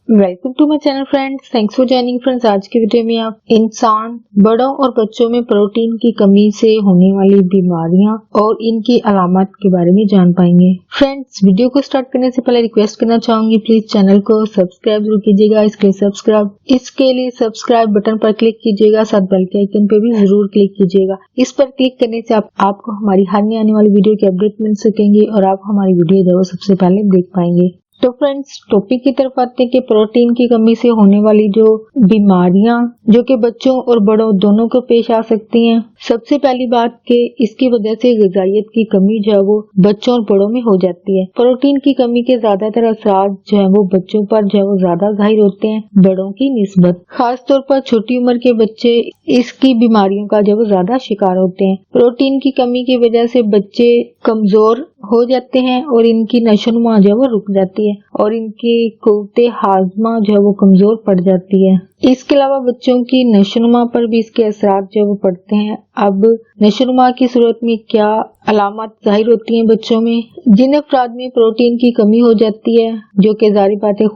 Welcome to my channel friends, thanks for joining friends. आज की video में आप इंसान, बड़ों और बच्चों में प्रोटीन की कमी से होने वाली बीमारियां और इनकी अलामत के बारे में जान पाएंगे। फ्रेंड्स, वीडियो को स्टार्ट करने से पहले रिक्वेस्ट करना चाहूंगी, प्लीज चैनल को सब्सक्राइब जरूर कीजिएगा। इसके लिए सब्सक्राइब बटन पर क्लिक कीजिएगा, साथ बेल के आइकन पे भी जरूर क्लिक कीजिएगा। इस पर क्लिक करने से आपको हमारी हर नई आने वाली वीडियो की अपडेट मिल सकेंगे और आप हमारी वीडियो जो सबसे पहले देख पाएंगे। तो फ्रेंड्स, टॉपिक की तरफ आते हैं कि प्रोटीन की कमी से होने वाली जो बीमारियां जो कि बच्चों और बड़ों दोनों को पेश आ सकती हैं। सबसे पहली बात कि इसकी वजह से ग़िज़ाइयत की कमी जो है वो बच्चों और बड़ों में हो जाती है। प्रोटीन की कमी के ज्यादातर असरात जो है वो बच्चों पर जो है वो ज्यादा जाहिर होते हैं बड़ों की निस्बत। खास तौर पर छोटी उम्र के बच्चे इसकी बीमारियों का जो है वो ज्यादा शिकार होते हैं। प्रोटीन की कमी की वजह से बच्चे कमजोर हो जाते हैं और इनकी नशोनुमा जो है वो रुक जाती है और इनकी कुव्वते हाजमा जो है वो कमजोर पड़ जाती है। इसके अलावा बच्चों की नशोनुमा पर भी इसके असरात जो है वो पड़ते हैं। अब नशोनुमा की सूरत में क्या अलामत जाहिर होती हैं बच्चों में? जिन अफराद में प्रोटीन की कमी हो जाती है, जो कि जारी बात है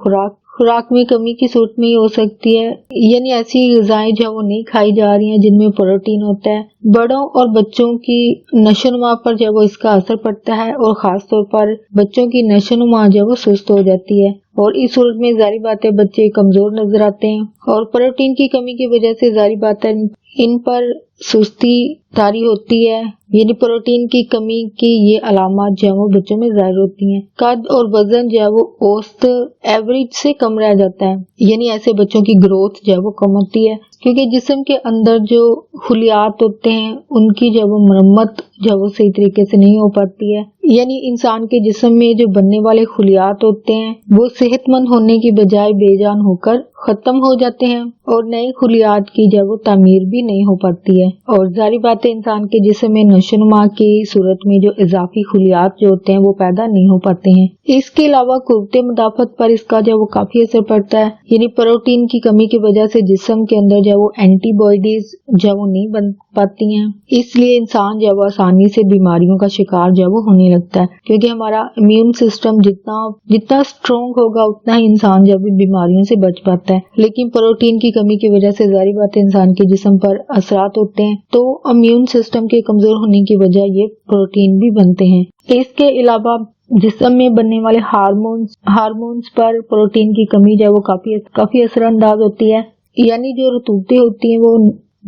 खुराक में कमी की सूरत में ही हो सकती है, यानी ऐसी ग़िज़ाएं जो वो नहीं खाई जा रही हैं जिनमें प्रोटीन होता है। बड़ों और बच्चों की नशोनुमा पर जो वो इसका असर पड़ता है और खास तौर पर बच्चों की नशोनुमा जो वो सुस्त हो जाती है और इस सूरत में जारी बात है बच्चे कमजोर नजर आते हैं और प्रोटीन की कमी की वजह से जारी बात है इन पर सुस्ती तारी होती है, यानी प्रोटीन की कमी की ये अलामत जो है वो बच्चों में जाहिर होती हैं। कद और वजन जो है वो औसत एवरेज से कम रह जाता है, यानी ऐसे बच्चों की ग्रोथ जो है वो कम होती है क्योंकि जिस्म के अंदर जो खुलियात होते हैं उनकी जो वो मरम्मत जो वो सही तरीके से नहीं हो पाती है। यानी इंसान के जिस्म में जो बनने वाले खुलियात होते हैं वो सेहतमंद होने की बजाय बेजान होकर खत्म हो जाते हैं और नए खुलियात की जो वो तामीर भी नहीं हो पाती है और जारी बात है इंसान के जिस्म में नशोनुमा की सूरत में जो इजाफी खुलियात जो होते हैं वो पैदा नहीं हो पाते हैं। इसके अलावा कुव्वते मुदाफत पर इसका जो वो काफी असर पड़ता है, यानी प्रोटीन की कमी की वजह से जिस्म के अंदर जो वो एंटीबॉडीज जो वो नहीं बन पाती हैं, इसलिए इंसान जो वो आसानी से बीमारियों का शिकार जो वो होने लगता है क्योंकि हमारा इम्यून सिस्टम जितना स्ट्रॉन्ग होगा उतना ही इंसान जब बीमारियों से बच पाता है। लेकिन प्रोटीन की कमी की वजह से जारी बात है इंसान के जिस्म पर असरात होते हैं तो इम्यून सिस्टम के कमजोर होने की वजह ये प्रोटीन भी बनते हैं। इसके अलावा जिस्म में बनने वाले हार्मोन्स पर प्रोटीन की कमी जो वो काफी असरअंदाज होती है, यानी जो रतूतें होती हैं वो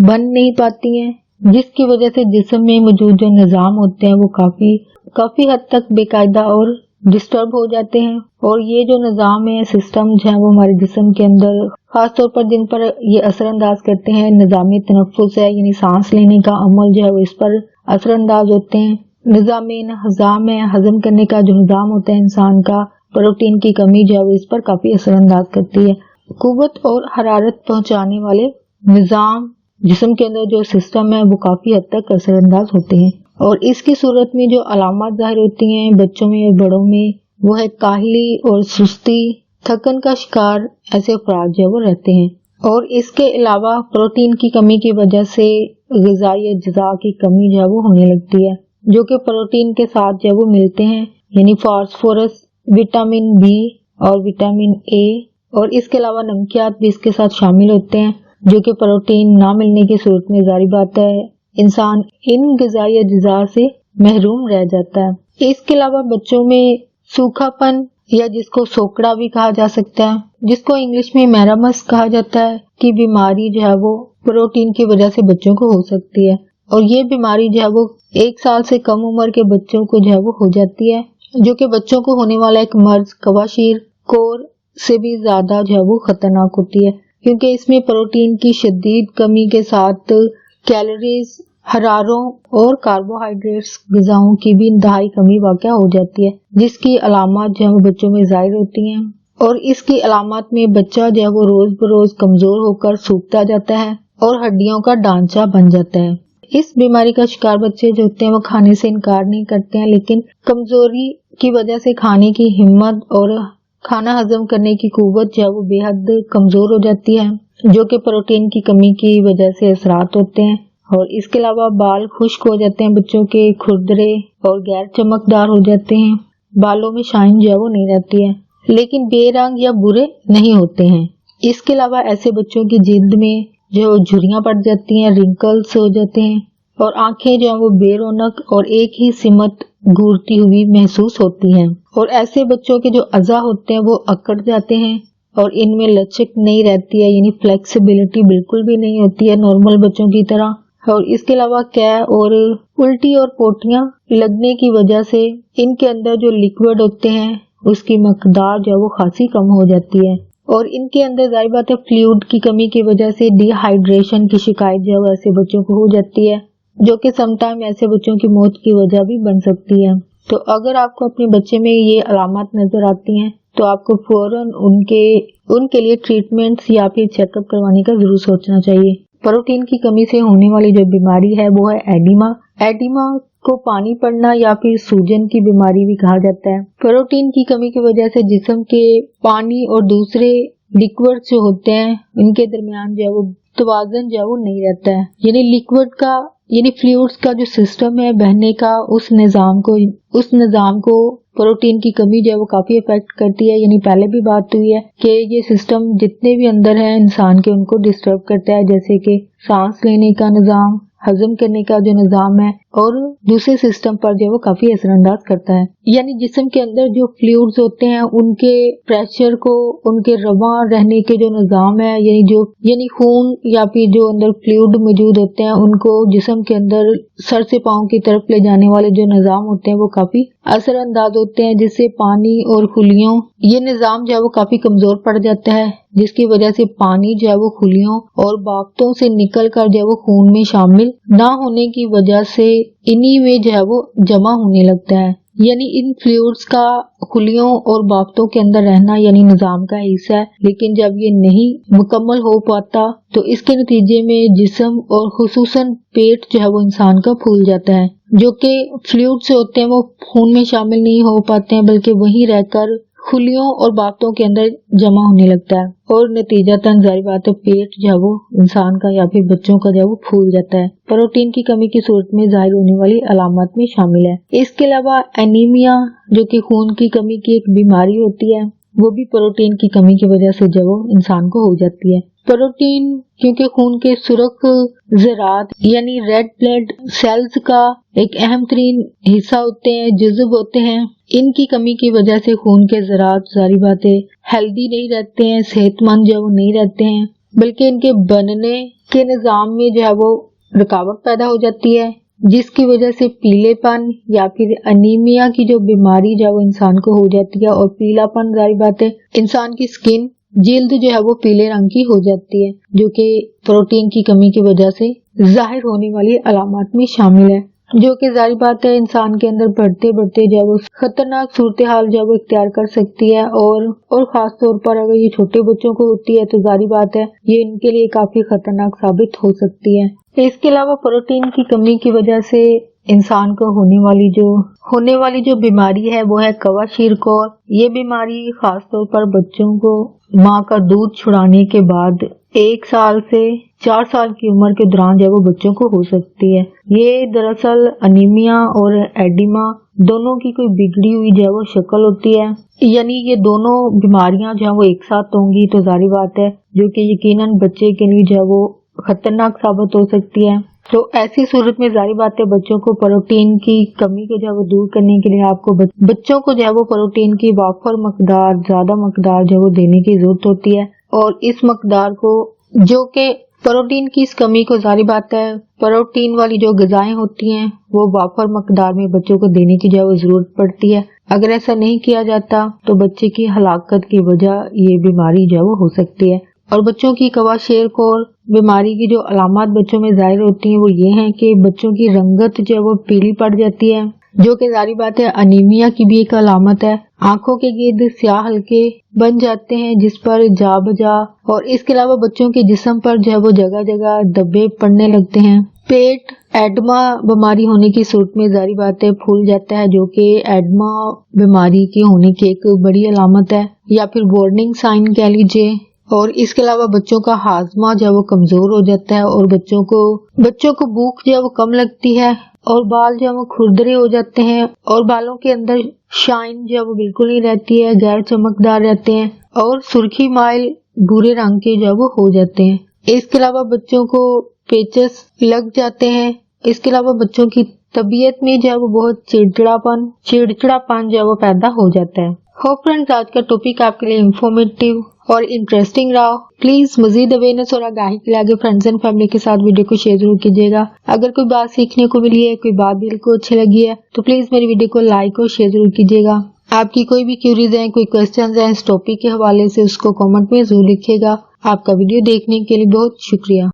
बन नहीं पाती हैं जिसकी वजह से जिस्म में मौजूद जो निजाम होते हैं वो काफी हद तक बेकायदा और डिस्टर्ब हो जाते हैं और ये जो निजाम है सिस्टम जो है वो हमारे जिस्म के अंदर खास तौर पर जिन पर ये असरअंदाज करते हैं निजामी तनफ्फुस है, यानी सांस लेने का अमल जो है वो इस पर असरअंदाज होते हैं। निजामी हजाम है, हजम करने का जो निजाम होता है इंसान का, प्रोटीन की कमी जो है वो इस पर काफी असरअंदाज करती है। कुव्वत और हरारत पहुंचाने वाले निजाम जिस्म के अंदर जो सिस्टम है वो काफी हद तक असरअंदाज होते हैं और इसकी सूरत में जो अलामत जाहिर होती हैं बच्चों में और बड़ों में वो है काहली और सुस्ती, थकन का शिकार ऐसे अफराद जो वो रहते हैं। और इसके अलावा प्रोटीन की कमी की वजह से ग़िज़ाई अज्जा की कमी जो है वो होने लगती है जो कि प्रोटीन के साथ जो वो मिलते हैं, यानी फास्फोरस, विटामिन बी और विटामिन ए और इसके अलावा नमकियात भी इसके साथ शामिल होते हैं जो कि प्रोटीन ना मिलने की सूरत में जारी बात है इंसान इन ग़िज़ाई अज्जा से महरूम रह जाता है। इसके अलावा बच्चों में सूखापन या जिसको सोकड़ा भी कहा जा सकता है, जिसको इंग्लिश में मैरामस कहा जाता है, की बीमारी जो है वो प्रोटीन की वजह से बच्चों को हो सकती है और ये बीमारी जो है वो 1 साल से कम उम्र के बच्चों को जो है वो हो जाती है जो कि बच्चों को होने वाला एक मर्ज कवाशीर कोर से भी ज्यादा जो है वो खतरनाक होती है क्योंकि इसमें प्रोटीन की शदीद कमी के साथ कैलोरीज, हरारों और कार्बोहाइड्रेट्स ग़िज़ाओं की भी इंतहाई कमी वाक़या हो जाती है जिसकी अलामत जो है बच्चों में जाहिर होती हैं और इसकी अलामत में बच्चा जो है वो रोज बरोज कमजोर होकर सूखता जाता है और हड्डियों का ढांचा बन जाता है। इस बीमारी का शिकार बच्चे जो होते हैं वो खाने से इनकार नहीं करते हैं, लेकिन कमजोरी की वजह से खाने की हिम्मत और खाना हजम करने की कुव्वत जो है वो बेहद कमजोर हो जाती है जो कि प्रोटीन की कमी की वजह से असरात होते हैं। और इसके अलावा बाल खुश्क हो जाते हैं बच्चों के, खुरदरे और गैर चमकदार हो जाते हैं, बालों में शाइन जो है वो नहीं रहती है। लेकिन बेरंग या बुरे नहीं होते हैं। इसके अलावा ऐसे बच्चों की जिल्द में जो झुर्रियां पड़ जाती हैं, रिंकल्स हो जाते हैं और आंखें जो है वो बेरौनक और एक ही सिमत घूरती हुई महसूस होती हैं। और ऐसे बच्चों के जो अज़ा होते हैं वो अकड़ जाते हैं और इनमें लचक नहीं रहती है, यानी फ्लेक्सिबिलिटी बिल्कुल भी नहीं होती है नॉर्मल बच्चों की तरह। और इसके अलावा कै और उल्टी और पोटियां लगने की वजह से इनके अंदर जो लिक्विड होते हैं उसकी मकदार जो है वो खासी कम हो जाती है और इनके अंदर जाहिर बात है फ्लूइड की कमी की वजह से डिहाइड्रेशन की शिकायत जो है ऐसे बच्चों को हो जाती है, जो कि समटाइम ऐसे बच्चों की मौत की वजह भी बन सकती है। तो अगर आपको अपने बच्चे में ये अलामत नजर आती हैं तो आपको फौरन उनके लिए ट्रीटमेंट्स या फिर चेकअप करवाने का जरूर सोचना चाहिए। प्रोटीन की कमी से होने वाली जो बीमारी है वो है एडिमा। एडिमा को पानी पड़ना या फिर सूजन की बीमारी भी कहा जाता है। प्रोटीन की कमी की वजह से जिस्म के पानी और दूसरे लिक्विड्स जो होते हैं उनके दरमियान जो है वो तवाज़ुन जो है वो नहीं रहता है, यानी लिक्विड का यानी फ्लूइड्स का जो सिस्टम है बहने का उस निज़ाम को प्रोटीन की कमी जो है वो काफी इफेक्ट करती है। यानी पहले भी बात हुई है कि ये सिस्टम जितने भी अंदर है इंसान के उनको डिस्टर्ब करता है, जैसे कि सांस लेने का निज़ाम, हजम करने का जो निज़ाम है और दूसरे सिस्टम पर जो वो काफी असरअंदाज करता है। यानी जिस्म के अंदर जो फ्लूइड्स होते हैं उनके प्रेशर को, उनके रवा रहने के जो निज़ाम है यानी खून या फिर जो अंदर फ्लूइड मौजूद होते हैं उनको जिस्म के अंदर सर से पांव की तरफ ले जाने वाले जो निज़ाम होते हैं वो काफी असरअंदाज होते हैं, जिससे पानी और खुलियों ये निज़ाम जो है वो काफी कमजोर पड़ जाता है, जिसकी वजह से पानी जो है वो खुलियों और बाफ्तों से निकल कर जो है वो खून में शामिल ना होने की वजह से इन्हीं में जो है वो जमा होने लगता है। यानी इन फ्लूइड्स का खुलियों और बाफ्तों के अंदर रहना यानी निज़ाम का हिस्सा है, लेकिन जब ये नहीं मुकम्मल हो पाता तो इसके नतीजे में जिस्म और खुसूसन पेट जो है वो इंसान का फूल जाता है, जो कि फ्लूइड्स होते हैं वो खून में शामिल नहीं हो पाते हैं बल्कि वहीं रहकर खुलियों और बाफ्तों के अंदर जमा होने लगता है और नतीजतन जाहिर बात है पेट जो है वो इंसान का या फिर बच्चों का जो है वो फूल जाता है। प्रोटीन की कमी की सूरत में जाहिर होने वाली अलामत में शामिल है। इसके अलावा एनीमिया जो कि खून की कमी की एक बीमारी होती है, वो भी प्रोटीन की कमी की वजह से जो वो इंसान को हो जाती है। प्रोटीन क्योंकि खून के सुर्ख ज़रात यानी रेड ब्लड सेल्स का एक अहम तरीन हिस्सा होते हैं, जुज़्व होते हैं, इनकी कमी की वजह से खून के ज़रात सारी बातें हेल्दी नहीं रहते हैं, सेहतमंद जो वो नहीं रहते हैं, बल्कि इनके बनने के निज़ाम में जो है वो रुकावट पैदा हो जाती है, जिसकी वजह से पीलेपन या फिर अनीमिया की जो बीमारी जो वो इंसान को हो जाती है। और पीलापन जारी बात है इंसान की स्किन जिल्द जो है वो पीले रंग की हो जाती है, जो कि प्रोटीन की कमी की वजह से जाहिर होने वाली अलामत में शामिल है, जो कि जाहिर बात है इंसान के अंदर बढ़ते बढ़ते जो है वो खतरनाक सूरत हाल जो है वो इख्तियार कर सकती है। और खास तौर पर अगर ये छोटे बच्चों को होती है तो जाहिर बात है ये इनके लिए काफी खतरनाक साबित हो सकती है। इसके अलावा प्रोटीन की कमी की वजह से इंसान को होने वाली जो बीमारी है वो है कवाशीरकौर। ये बीमारी खास तौर पर बच्चों को माँ का दूध छुड़ाने के बाद 1 साल से 4 साल की उम्र के दौरान जो वो बच्चों को हो सकती है। ये दरअसल अनीमिया और एडिमा दोनों की कोई बिगड़ी हुई जो वो शक्ल होती है, यानी ये दोनों बीमारियां जो वो एक साथ होंगी तो जारी बात है जो कि यकीनन बच्चे के लिए जो वो खतरनाक साबित हो सकती है। तो ऐसी सूरत में जारी बात है बच्चों को प्रोटीन की कमी को जो वो दूर करने के लिए आपको बच्चों को जो वो प्रोटीन की वाफर मकदार, ज्यादा मकदार जो वो देने की जरूरत होती है। और इस मकदार को जो कि प्रोटीन की इस कमी को जारी बात है प्रोटीन वाली जो ग़िज़ाएं होती हैं वो वाफर मकदार में बच्चों को देने की जो जरूरत पड़ती है। अगर ऐसा नहीं किया जाता तो बच्चे की हलाकत की वजह ये बीमारी जो वो हो सकती है। और बच्चों की कवाशीरकौर बीमारी की जो अलामत बच्चों में जाहिर होती हैं वो ये हैं कि बच्चों की रंगत जो वो पीली पड़ जाती है, जो कि जारी बात है अनीमिया की भी एक अलामत है। आंखों के गिर्द स्याह हल्के बन जाते हैं जिस पर जा बजा, और इसके अलावा बच्चों के जिस्म पर जो है वो जगह जगह धब्बे पड़ने लगते हैं। पेट एडमा बीमारी होने की सूरत में जारी बात है फूल जाता है, जो कि एडमा बीमारी के होने की एक बड़ी अलामत है या फिर वार्निंग साइन कह लीजिए। और इसके अलावा बच्चों का हाजमा जो है वो कमजोर हो जाता है और बच्चों को भूख जो है वो कम लगती है और बाल जो है वो खुरदरे हो जाते हैं और बालों के अंदर शाइन जो है वो बिल्कुल नहीं रहती है, गैर चमकदार रहते हैं और सुर्खी माइल भूरे रंग के जो है वो हो जाते हैं। इसके अलावा बच्चों को पेचेस लग जाते हैं। इसके अलावा बच्चों की तबीयत में जो है वो बहुत चिड़चिड़ापन जो है वो पैदा हो जाता है। होप फ्रेंड्स आज का टॉपिक आपके लिए इंफॉर्मेटिव और इंटरेस्टिंग रहा। प्लीज मजीद अवेयरनेस और आगाही के लिए आगे फ्रेंड्स एंड फैमिली के साथ वीडियो को शेयर जरूर कीजिएगा। अगर कोई बात सीखने को मिली है, कोई बात दिल को अच्छी लगी है तो प्लीज मेरी वीडियो को लाइक और शेयर जरूर कीजिएगा। आपकी कोई भी क्यूरीज है, कोई क्वेश्चन है इस टॉपिक के हवाले से, उसको कॉमेंट में जरूर लिखिएगा। आपका वीडियो देखने के लिए बहुत शुक्रिया।